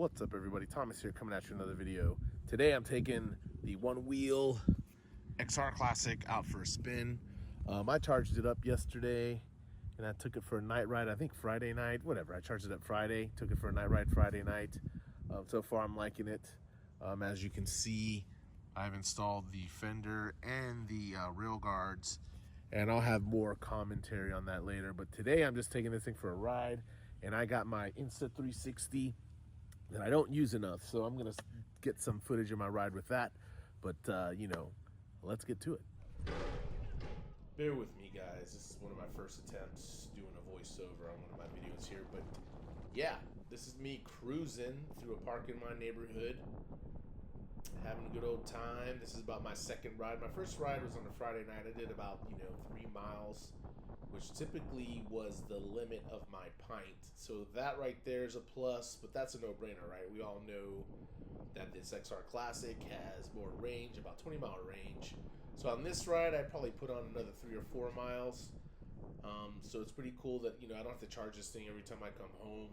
What's up, everybody? Thomas here, coming at you another video. Today I'm taking the Onewheel XR Classic out for a spin. I charged it up yesterday and I took it for a night ride, I think Friday night, whatever. I charged it up Friday, took it for a night ride Friday night. So far I'm liking it. As you can see, I've installed the fender and the rail guards, and I'll have more commentary on that later. But today I'm just taking this thing for a ride, and I got my Insta360 that I don't use enough, so I'm gonna get some footage of my ride with that. But you know, let's get to it. Bear with me, guys. This is one of my first attempts doing a voiceover on one of my videos here. But yeah, this is me cruising through a park in my neighborhood, having a good old time. This is about my second ride. My first ride was on a Friday night. I did about 3 miles, which typically was the limit of my pint. So that right there is a plus, but that's a no-brainer, right? We all know that this XR Classic has more range, about 20-mile range. So on this ride, I'd probably put on another 3 or 4 miles. So it's pretty cool that, I don't have to charge this thing every time I come home.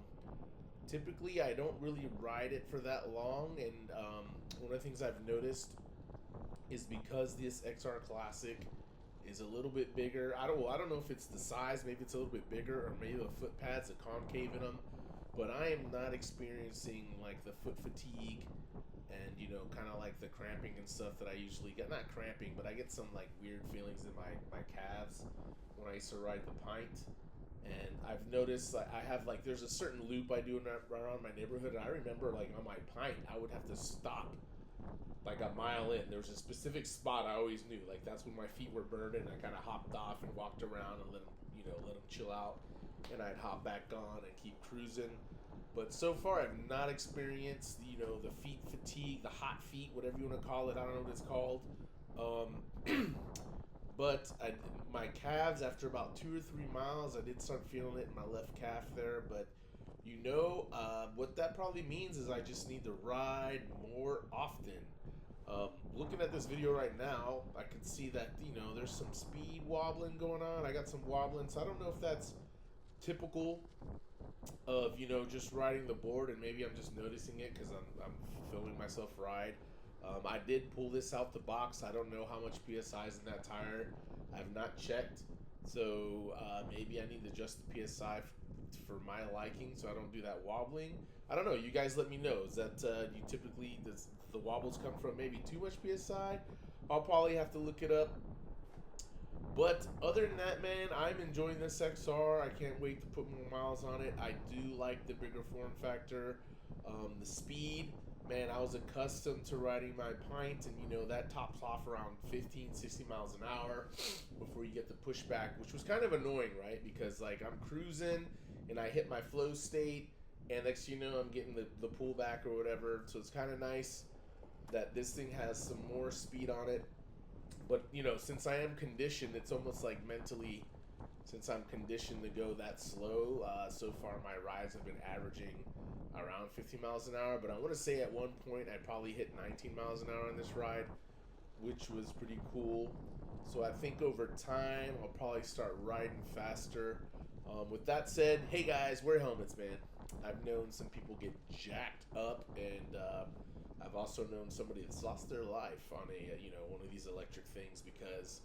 Typically, I don't really ride it for that long, and one of the things I've noticed is because this XR Classic is a little bit bigger. I don't know if it's the size, maybe it's a little bit bigger, or maybe the foot pads are concave in them, but I am not experiencing like the foot fatigue and kind of like the cramping and stuff that I usually get. Not cramping, but I get some like weird feelings in my calves when I used to ride the pint. And I've noticed I have like, there's a certain loop I do around my neighborhood, and I remember like on my pint I would have to stop like a mile in. There was a specific spot I always knew, like that's when my feet were burning. I kind of hopped off and walked around and let them chill out, and I'd hop back on and keep cruising. But so far I've not experienced the feet fatigue, the hot feet, whatever you want to call it. I don't know what it's called. But my calves, after about 2 or 3 miles, I did start feeling it in my left calf there. But what that probably means is I just need to ride more often. Looking at this video right now, I can see that there's some speed wobbling going on. I got some wobbling, so I don't know if that's typical of just riding the board, and maybe I'm just noticing it because I'm filming myself ride. I did pull this out the box. I don't know how much PSI is in that tire. I have not checked. So maybe I need to adjust the PSI for my liking so I don't do that wobbling. I don't know. You guys let me know. Is that does the wobbles come from maybe too much PSI? I'll probably have to look it up. But other than that, man, I'm enjoying this XR. I can't wait to put more miles on it. I do like the bigger form factor. The speed. Man, I was accustomed to riding my pint, and that tops off around 15, 60 miles an hour before you get the pushback, which was kind of annoying, right? Because like I'm cruising and I hit my flow state, and next I'm getting the pullback or whatever. So it's kind of nice that this thing has some more speed on it. But since I am conditioned, it's almost like mentally, since I'm conditioned to go that slow, so far my rides have been averaging around 50 miles an hour. But I want to say at one point I probably hit 19 miles an hour on this ride, which was pretty cool. So I think over time I'll probably start riding faster. With that said, hey guys, wear helmets, man. I've known some people get jacked up, and I've also known somebody that's lost their life on a one of these electric things, because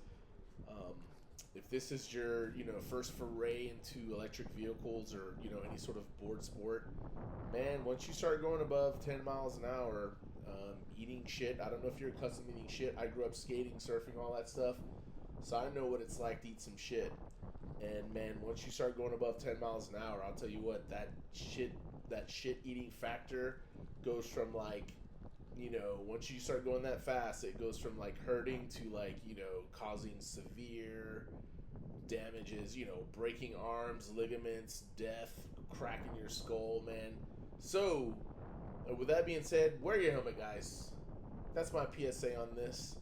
if this is your first foray into electric vehicles, or any sort of board sport, man, once you start going above 10 miles an hour, eating shit. I don't know if you're accustomed to eating shit. I grew up skating, surfing, all that stuff, so I know what it's like to eat some shit. And man, once you start going above 10 miles an hour, I'll tell you what, that shit eating factor goes from like, once you start going that fast, it goes from like hurting to like, causing severe damages, breaking arms, ligaments, death, cracking your skull, man. So, with that being said, wear your helmet, guys. That's my PSA on this.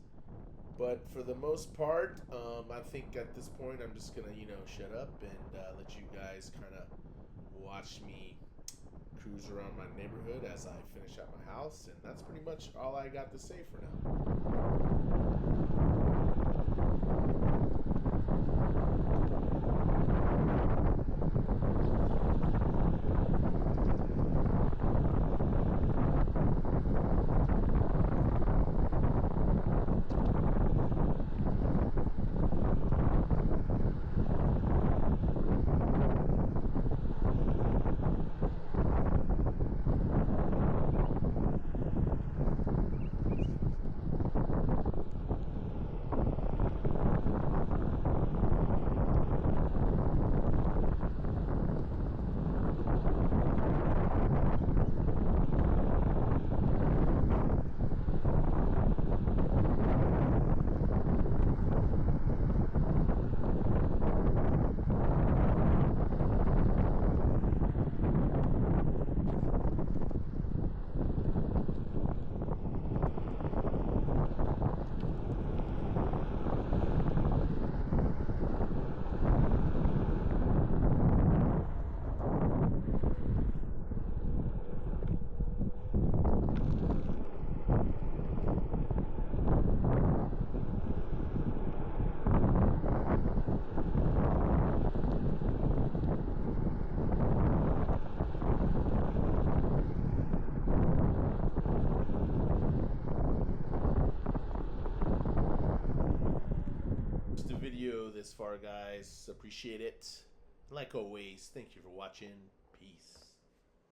But for the most part, I think at this point I'm just gonna, shut up and let you guys kind of watch me cruise around my neighborhood as I finish out my house, and that's pretty much all I got to say for now. video this far, guys. Appreciate it. Like always, thank you for watching. Peace.